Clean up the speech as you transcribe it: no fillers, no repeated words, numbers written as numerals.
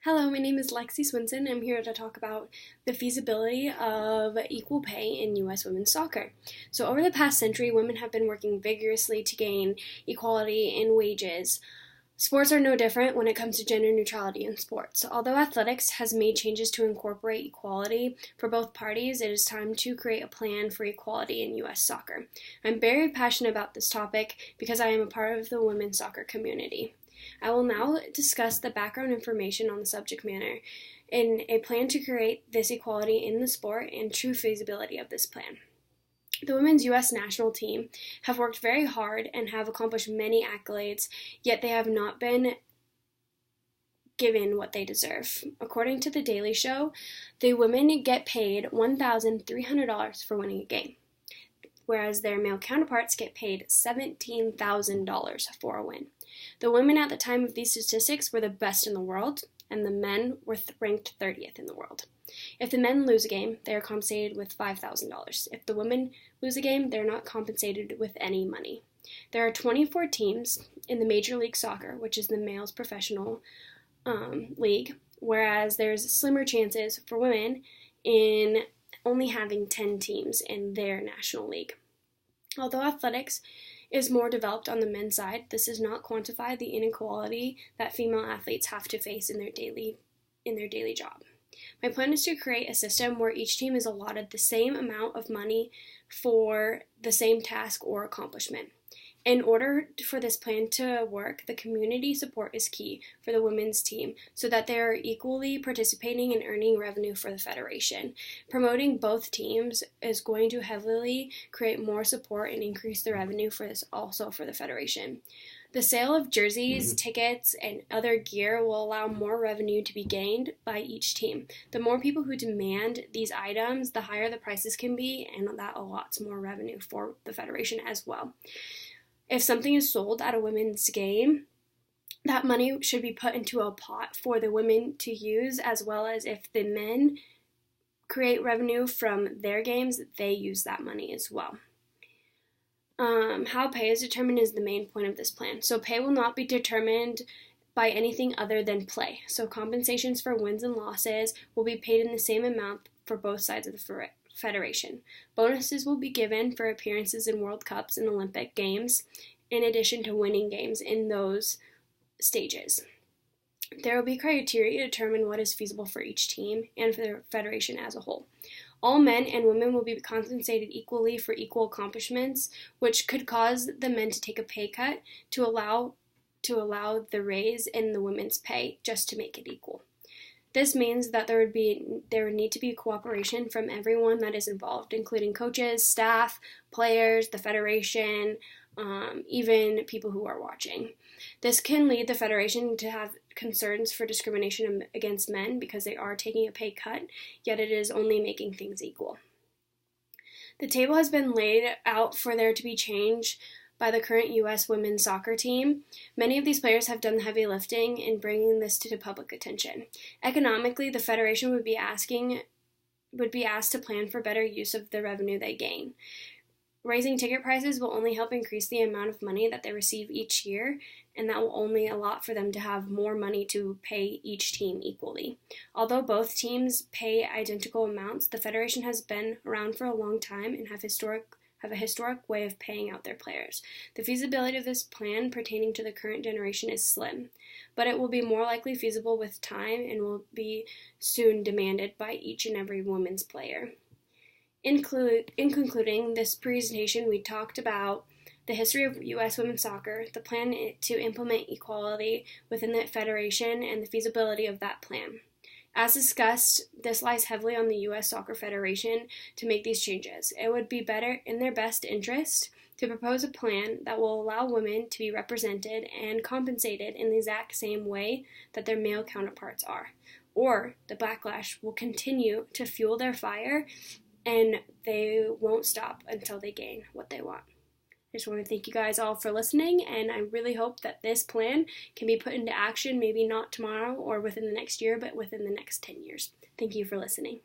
Hello, my name is Lexi Swinson. I'm here to talk about the feasibility of equal pay in U.S. women's soccer. So, over the past century, women have been working vigorously to gain equality in wages. Sports are no different when it comes to gender neutrality in sports. Although athletics has made changes to incorporate equality for both parties, it is time to create a plan for equality in U.S. soccer. I'm very passionate about this topic because I am a part of the women's soccer community. I will now discuss the background information on the subject matter and a plan to create this equality in the sport and true feasibility of this plan. The women's U.S. national team have worked very hard and have accomplished many accolades, yet they have not been given what they deserve. According to The Daily Show, the women get paid $1,300 for winning a game, whereas their male counterparts get paid $17,000 for a win. The women at the time of these statistics were the best in the world, and the men were ranked 30th in the world. If the men lose a game, they are compensated with $5,000. If the women lose a game, they're not compensated with any money. There are 24 teams in the Major League Soccer, which is the male's professional league, whereas there's slimmer chances for women in only having 10 teams in their national league. Although athletics is more developed on the men's side, this does not quantify the inequality that female athletes have to face in their daily job. My plan is to create a system where each team is allotted the same amount of money for the same task or accomplishment. In order for this plan to work, the community support is key for the women's team so that they are equally participating and earning revenue for the federation. Promoting both teams is going to heavily create more support and increase the revenue for this also for the federation. The sale of jerseys, tickets, and other gear will allow more revenue to be gained by each team. The more people who demand these items, the higher the prices can be, and that allots more revenue for the federation as well. If something is sold at a women's game, that money should be put into a pot for the women to use, as well as if the men create revenue from their games, they use that money as well. How pay is determined is the main point of this plan. So pay will not be determined by anything other than play. So compensations for wins and losses will be paid in the same amount for both sides of the federation. Bonuses will be given for appearances in World Cups and Olympic Games, in addition to winning games in those stages. There will be criteria to determine what is feasible for each team and for the federation as a whole. All men and women will be compensated equally for equal accomplishments, which could cause the men to take a pay cut to allow the raise in the women's pay just to make it equal. This means that there would need to be cooperation from everyone that is involved, including coaches, staff, players, the federation, even people who are watching. This can lead the federation to have concerns for discrimination against men because they are taking a pay cut, yet it is only making things equal. The table has been laid out for there to be change by the current U.S. women's soccer team. Many of these players have done the heavy lifting in bringing this to the public attention. Economically, the federation would be asked to plan for better use of the revenue they gain. Raising ticket prices will only help increase the amount of money that they receive each year, and that will only allot for them to have more money to pay each team equally. Although both teams pay identical amounts, the federation has been around for a long time and have a historic way of paying out their players. The feasibility of this plan pertaining to the current generation is slim, but it will be more likely feasible with time and will be soon demanded by each and every women's player. In concluding this presentation, we talked about the history of U.S. women's soccer, the plan to implement equality within the federation, and the feasibility of that plan. As discussed, this lies heavily on the U.S. Soccer Federation to make these changes. It would be better in their best interest to propose a plan that will allow women to be represented and compensated in the exact same way that their male counterparts are, or the backlash will continue to fuel their fire and they won't stop until they gain what they want. I just want to thank you guys all for listening, and I really hope that this plan can be put into action, maybe not tomorrow or within the next year, but within the next 10 years. Thank you for listening.